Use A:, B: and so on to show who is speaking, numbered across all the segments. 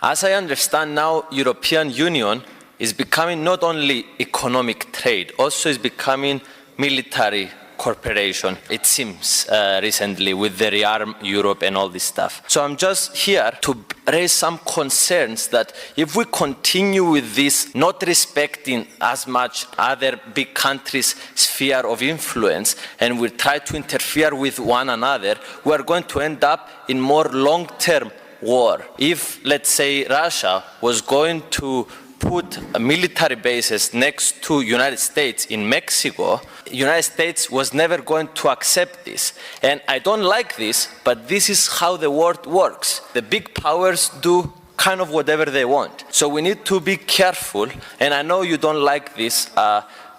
A: As I understand now, European Union is becoming not only economic trade, also is becoming military cooperation, it seems, recently with the rearm Europe and all this stuff. So I'm just here to raise some concerns that if we continue with this, not respecting as much other big countries' sphere of influence, and we try to interfere with one another, we are going to end up in more long-term war. If, let's say, Russia was going to put military bases next to United States in Mexico, United States was never going to accept this. And I don't like this, but this is how the world works. The big powers do kind of whatever they want. So we need to be careful, and I know you don't like this,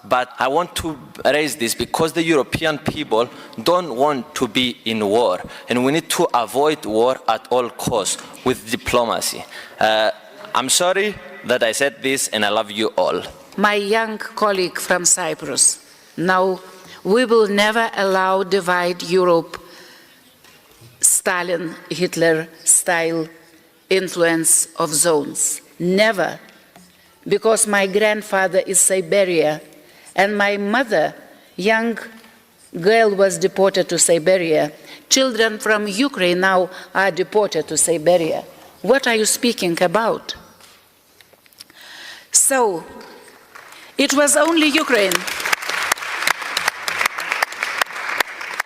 A: but I want to raise this because the European people don't want to be in war, and we need to avoid war at all costs with diplomacy. I'm sorry that I said this, and I love you all.
B: My young colleague from Cyprus, now we will never allow divide Europe, Stalin, Hitler style influence of zones. Never. Because my grandfather is Siberia, and my mother, young girl, was deported to Siberia. Children from Ukraine now are deported to Siberia. What are you speaking about? So, it was only Ukraine.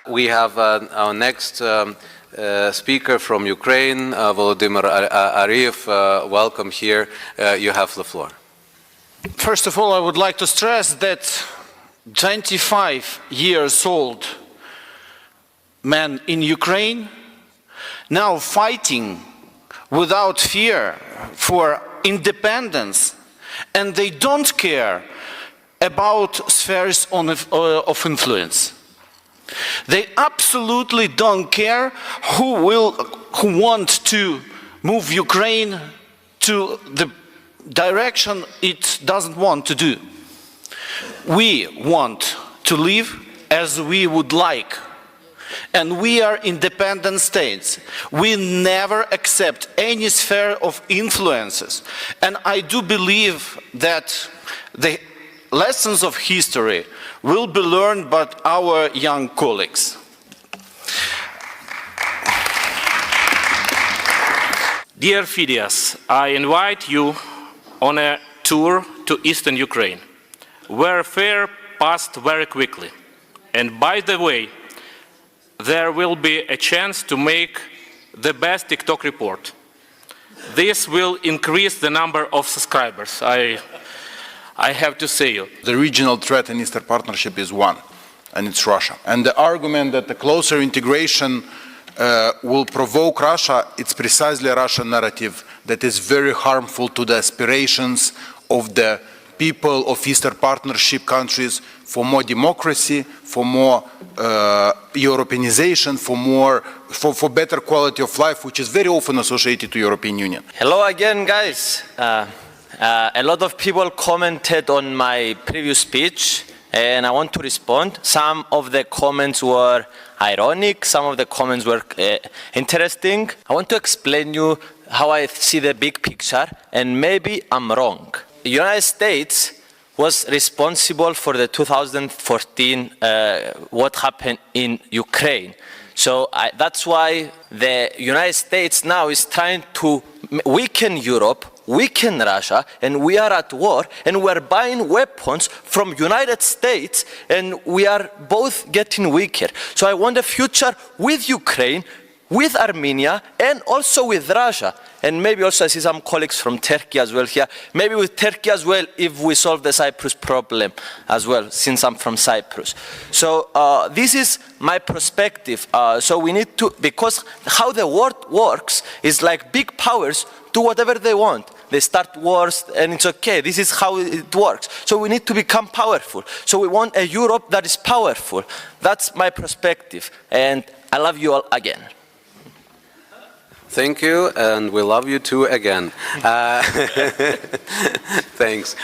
C: We have our next speaker from Ukraine, Volodymyr Ariev. Welcome here. You have the floor.
D: First of all, I would like to stress that 25 years old man in Ukraine now fighting without fear for independence, and they don't care about spheres of influence. They absolutely don't care who want to move Ukraine to the direction it doesn't want to do. We want to live as we would like, and we are independent states. We never accept any sphere of influences, and I do believe that the lessons of history will be learned by our young colleagues.
E: Dear Fidias, I invite you on a tour to eastern Ukraine, where fair passed very quickly. And by the way, there will be a chance to make the best TikTok report. This will increase the number of subscribers, I have to say you.
F: The regional threat in Eastern Partnership is one, and it's Russia. And the argument that the closer integration will provoke Russia, it's precisely a Russian narrative that is very harmful to the aspirations of the people of Eastern Partnership countries for more democracy, for more Europeanization, for better quality of life, which is very often associated to European Union.
A: Hello again, guys. A lot of people commented on my previous speech, and I want to respond. Some of the comments were ironic, some of the comments were interesting. I want to explain you how I see the big picture, and maybe I'm wrong. The United States was responsible for the 2014 what happened in Ukraine. So that's why the United States now is trying to weaken Europe, weaken Russia, and we are at war, and we are buying weapons from United States, and we are both getting weaker. So I want a future with Ukraine, with Armenia, and also with Russia. And maybe also I see some colleagues from Turkey as well here. Maybe with Turkey as well, if we solve the Cyprus problem as well, since I'm from Cyprus. So this is my perspective. So we need to, because how the world works is like big powers do whatever they want. They start wars and it's okay. This is how it works. So we need to become powerful. So we want a Europe that is powerful. That's my perspective. And I love you all again.
C: Thank you, and we love you too again. Thanks.